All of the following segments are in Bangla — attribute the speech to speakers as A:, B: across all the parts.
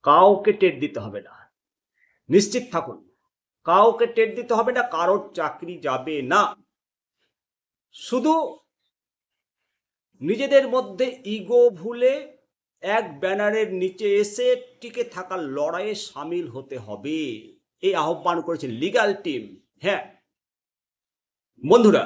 A: কাউকে টেট দিতে হবে না, নিশ্চিত থাকুন, কাউকে টেট দিতে হবে না, কারোর চাকরি যাবে না। শুধু নিজেদের মধ্যে ইগো ভুলে এক ব্যানারের নিচে এসে টিকে থাকার লড়াইয়ে সামিল হতে হবে, এই আহ্বান করেছে লিগ্যাল টিম। হ্যাঁ বন্ধুরা,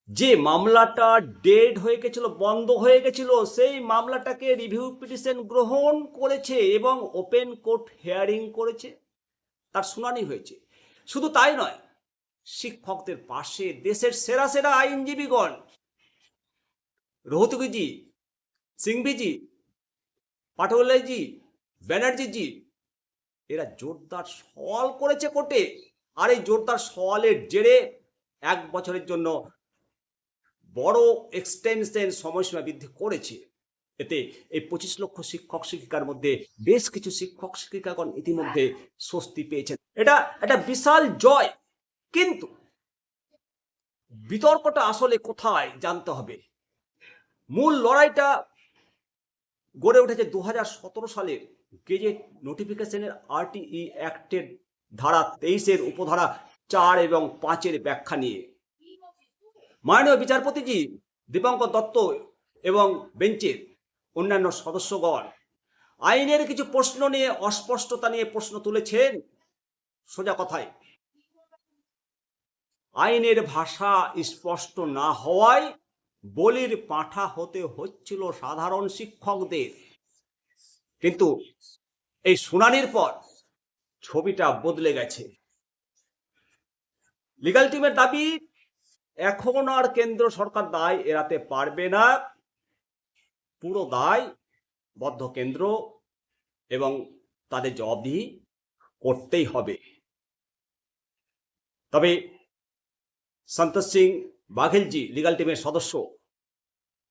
A: যে মামলাটা ডেড হয়ে গেছিল, বন্ধ হয়ে গেছিল, সেই মামলাটাকে রিভিউ পিটিশন গ্রহণ করেছে এবং ওপেন কোর্ট হিয়ারিং করেছে, তার শুনানি হয়েছে। শুধু তাই নয়, শিক্ষকদের পাশে দেশের সেরা সেরা আইনজীবীগণ, রোহতগিজি, সিংভিজি, পাটোয়ারিজি, ব্যানার্জিজি, এরা জোরদার সওয়াল করেছে কোর্টে। আর এই জোরদার সওয়ালের জেরে 1 বছরের জন্য বড় এক্সটেনশন সময়সীমা বৃদ্ধি করেছে। এতে এই 25 লক্ষ শিক্ষক শিক্ষিকার মধ্যে বেশ কিছু শিক্ষক শিক্ষিকাগণ ইতিমধ্যে স্বস্তি পেয়েছেন। এটা একটা বিশাল জয়। কিন্তু বিতর্কটা আসলে কোথায় জানতে হবে। মূল লড়াইটা গড়ে উঠেছে 2017 সালের গেজেট নোটিফিকেশনের আরটিই অ্যাক্টের ধারা 23-এর উপধারা 4 এবং 5-এর ব্যাখ্যা নিয়ে। মাননীয় বিচারপতিজি দীপঙ্কর দত্ত এবং বেঞ্চের অন্যান্য সদস্যগণ আইনের কিছু প্রশ্ন নিয়ে অস্পষ্টতা নিয়ে প্রশ্ন তুলেছেন। সোজা কথায়, আইনের ভাষা স্পষ্ট না হওয়ায় বলির পাঁঠা হতে হচ্ছিল সাধারণ শিক্ষকদের। কিন্তু এই শুনানির পর ছবিটা বদলে গেছে। লিগ্যাল টিমের দাবি, এখন আর কেন্দ্র সরকার দায় এড়াতে পারবে না, পুরো দায় বদ্ধ কেন্দ্র এবং তাদের জবাবদিহি করতেই হবে। তবে সন্তোষ সিং বাঘেলজি, লিগ্যাল টিমের সদস্য,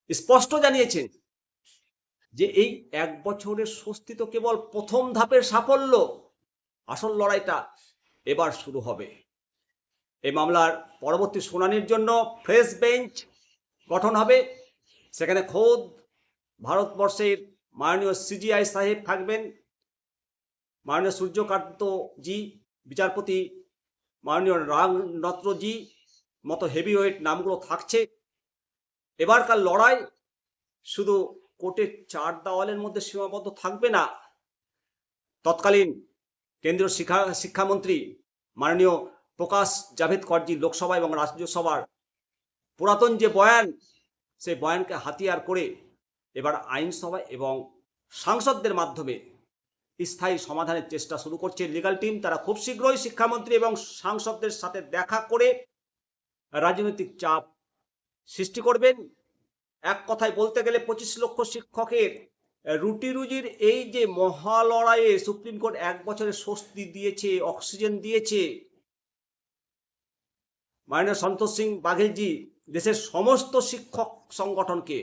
A: স্পষ্ট জানিয়েছেন যে এই 1 বছরের স্বস্তি তো কেবল প্রথম ধাপের সাফল্য, আসল লড়াইটা এবার শুরু হবে। এই মামলার পরবর্তী শুনানির জন্য ফ্রেশ বেঞ্চ গঠন হবে। সেখানে খোদ ভারতবর্ষের মাননীয় সিজিআই সাহেব থাকবেন, মাননীয় সূর্যকান্তজি, বিচারপতি মাননীয় রামনত্রজি মতো হেভিওয়েট নামগুলো থাকছে। এবারকার লড়াই শুধু কোর্টের 4 দেওয়ালের মধ্যে সীমাবদ্ধ থাকবে না। তৎকালীন কেন্দ্রীয় শিক্ষামন্ত্রী মাননীয় প্রকাশ জাভেদকরজি লোকসভা এবং রাজ্যসভার পুরাতন যে বয়ান, সেই বয়ানকে হাতিয়ার করে এবার আইনসভা এবং সাংসদদের মাধ্যমে স্থায়ী সমাধানের চেষ্টা শুরু করছে লিগ্যাল টিম। তারা খুব শীঘ্রই শিক্ষামন্ত্রী এবং সাংসদদের সাথে দেখা করে রাজনৈতিক চাপ সৃষ্টি করবেন। এক কথায় বলতে গেলে 25 লক্ষ শিক্ষকের রুটি রুজির এই যে মহালড়াইয়ে সুপ্রিম কোর্ট 1 বছরের স্বস্তি দিয়েছে, অক্সিজেন দিয়েছে। মাননীয় সন্তোষ সিং বাঘেলজি দেশের সমস্ত শিক্ষক সংগঠনকে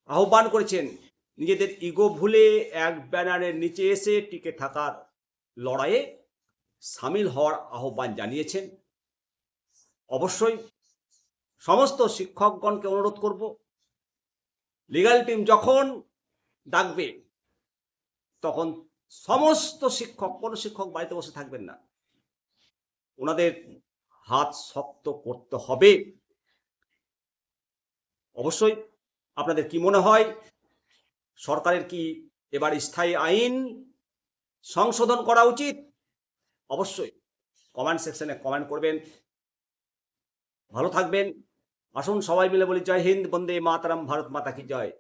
A: আহ্বান করেছেন নিজেদের ইগো ভুলে এক ব্যানারের নিচে এসে টিকে থাকার লড়াইয়ে সামিল হওয়ার আহ্বান জানিয়েছেন। অবশ্যই সমস্ত শিক্ষকগণকে অনুরোধ করব, লিগ্যাল টিম যখন ডাকবে তখন সমস্ত শিক্ষক, কোনো শিক্ষক বাড়িতে বসে থাকবেন না, ওনাদের হাত শক্ত করতে হবে। অবশ্যই আপনাদের কি মনে হয়, সরকারের কি এবার স্থায়ী আইন সংশোধন করা উচিত? অবশ্যই কমেন্ট সেকশনে কমেন্ট করবেন। ভালো থাকবেন। আসুন সবাই মিলে বলি জয় হিন্দ, বন্দে মাতরম, ভারত মাতা কি জয়।